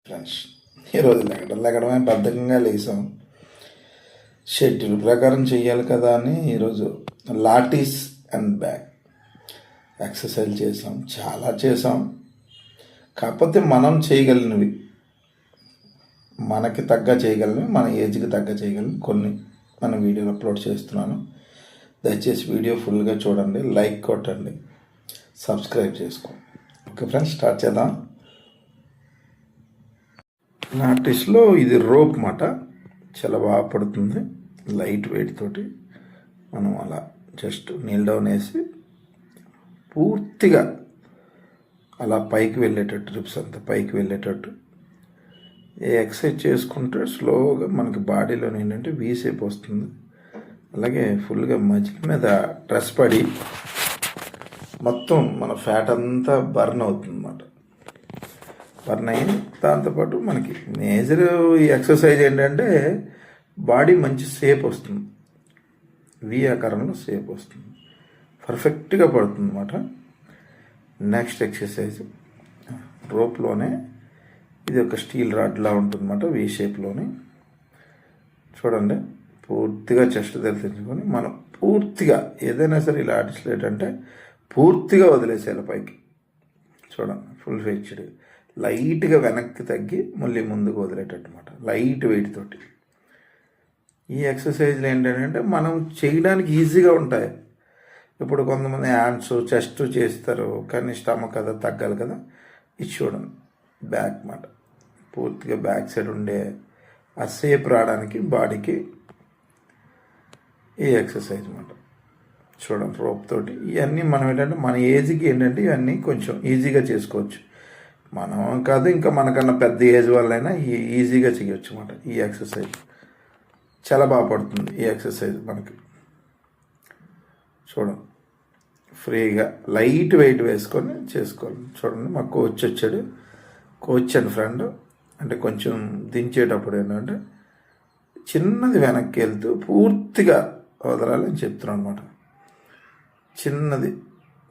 Friends, ఈరోజు లెగడమే బద్ధకంగా లేసాం. Schedule ప్రకారం చెయ్యాలి కదా అని ఈరోజు లాటీస్ అండ్ బ్యాక్ ఎక్సర్సైజ్ చేసాం. చాలా చేసాం. కాకపోతే మనం చేయగలిగినవి, మనకి తగ్గ చేయగలిగినవి, మన ఏజ్కి తగ్గ చేయగలిగినవి కొన్ని మన వీడియోలో అప్లోడ్ చేస్తున్నాను. దయచేసి వీడియో ఫుల్గా చూడండి, లైక్ కొట్టండి, సబ్స్క్రైబ్ చేసుకోండి. ఓకే ఫ్రెండ్స్, స్టార్ట్ చేద్దాం. లాటీస్లో ఇది రోప్ మాట, చాలా బాగా పడుతుంది. లైట్ వెయిట్ తోటి మనం అలా జస్ట్ నీల్ డౌన్ వేసి పూర్తిగా అలా పైకి వెళ్ళేటట్టు, రిప్స్ అంతా పైకి వెళ్ళేటట్టు ఏ ఎక్సర్సైజ్ చేసుకుంటే స్లోగా మనకి బాడీలో ఏంటంటే వీ షేప్ వస్తుంది. అలాగే ఫుల్గా మజిల్ మీద స్ట్రెస్ పడి మొత్తం మన ఫ్యాట్ అంతా బర్న్ అవుతుంది అన్నమాట. బర్న్ అయ్యి దాంతోపాటు మనకి మేజర్ ఈ ఎక్సర్సైజ్ ఏంటంటే బాడీ మంచి షేప్ వస్తుంది, వి ఆకారంలో షేప్ వస్తుంది, పర్ఫెక్ట్గా పడుతుంది అన్నమాట. నెక్స్ట్ ఎక్సర్సైజ్ రోప్లోనే ఇది ఒక స్టీల్ రాడ్లా ఉంటుందన్నమాట, వి షేప్లోని. చూడండి, పూర్తిగా చెస్ట్ తెరిపించుకొని మనం పూర్తిగా ఏదైనా సరే ఇలా ఆర్టిస్లేట్ అంటే పూర్తిగా వదిలేసేయాలి పైకి. చూడండి, ఫుల్ ఫెచ్డ్ లైట్గా వెనక్కి తగ్గి మళ్ళీ ముందుకు వదిలేటట్టు అనమాట, లైట్ వెయిట్ తోటి. ఈ ఎక్సర్సైజ్లు ఏంటంటే మనం చేయడానికి ఈజీగా ఉంటాయి. ఇప్పుడు కొంతమంది హ్యాండ్స్ చెస్ట్ చేస్తారు, కానీ స్టమక్ కదా తగ్గాలి కదా. ఇది చూడండి, బ్యాక్ మాట పూర్తిగా బ్యాక్ సైడ్ ఉండే ఆ షేప్ రావడానికి బాడీకి ఈ ఎక్సర్సైజ్ అన్నమాట. చూడండి, రోప్ తోటి ఇవన్నీ మనం ఏంటంటే మన ఏజ్కి ఏంటంటే ఇవన్నీ కొంచెం ఈజీగా చేసుకోవచ్చు. మనం కాదు, ఇంకా మనకన్నా పెద్ద ఏజ్ వాళ్ళైనా ఈజీగా చేయొచ్చు అన్నమాట. ఈ ఎక్సర్సైజ్ చాలా బాగా పడుతుంది. ఈ ఎక్సర్సైజ్ మనకి చూడండి, ఫ్రీగా లైట్ వెయిట్ వేసుకొని చేసుకోవాలి. చూడండి, మా కోచ్ వచ్చాడు, కోచ్ అండ్ ఫ్రెండ్. అంటే కొంచెం దించేటప్పుడు ఏంటంటే చిన్నది వెనక్కి వెళ్తూ పూర్తిగా వదలాలని చెప్తున్నాను అనమాట. చిన్నది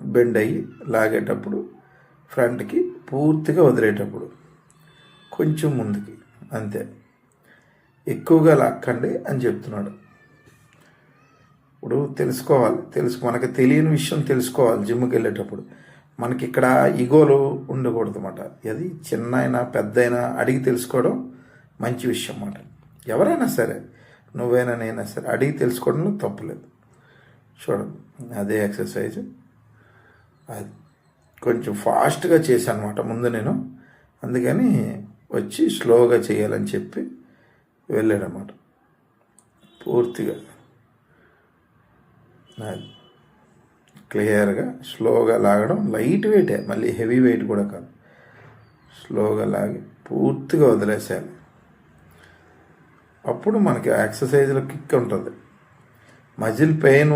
బెండ్ అయ్యి లాగేటప్పుడు ఫ్రంట్కి, పూర్తిగా వదిలేటప్పుడు కొంచెం ముందుకి, అంతే. ఎక్కువగా లాక్కండి అని చెప్తున్నాడు. ఇప్పుడు తెలుసుకోవాలి, మనకి తెలియని విషయం తెలుసుకోవాలి. జిమ్కి వెళ్ళేటప్పుడు మనకి ఇక్కడ ఈగోలు ఉండకూడదు అన్నమాట. అది చిన్న అయినా పెద్ద అయినా అడిగి తెలుసుకోవడం మంచి విషయం అన్నమాట. ఎవరైనా సరే, నువ్వైనా నేనైనా సరే అడిగి తెలుసుకోవడంలో తప్పులేదు. చూడండి, అదే ఎక్సర్సైజ్. అది కొంచెం ఫాస్ట్గా చేశాను అనమాట ముందు నేను, అందుకని వచ్చి స్లోగా చేయాలని చెప్పి వెళ్ళాడనమాట. పూర్తిగా క్లియర్గా స్లోగా లాగడం, లైట్ వెయిటే, మళ్ళీ హెవీ వెయిట్ కూడా కాదు. స్లోగా లాగి పూర్తిగా వదిలేసేయాలి. అప్పుడు మనకి ఎక్సర్సైజ్లో కిక్ ఉంటుంది. Muscle pain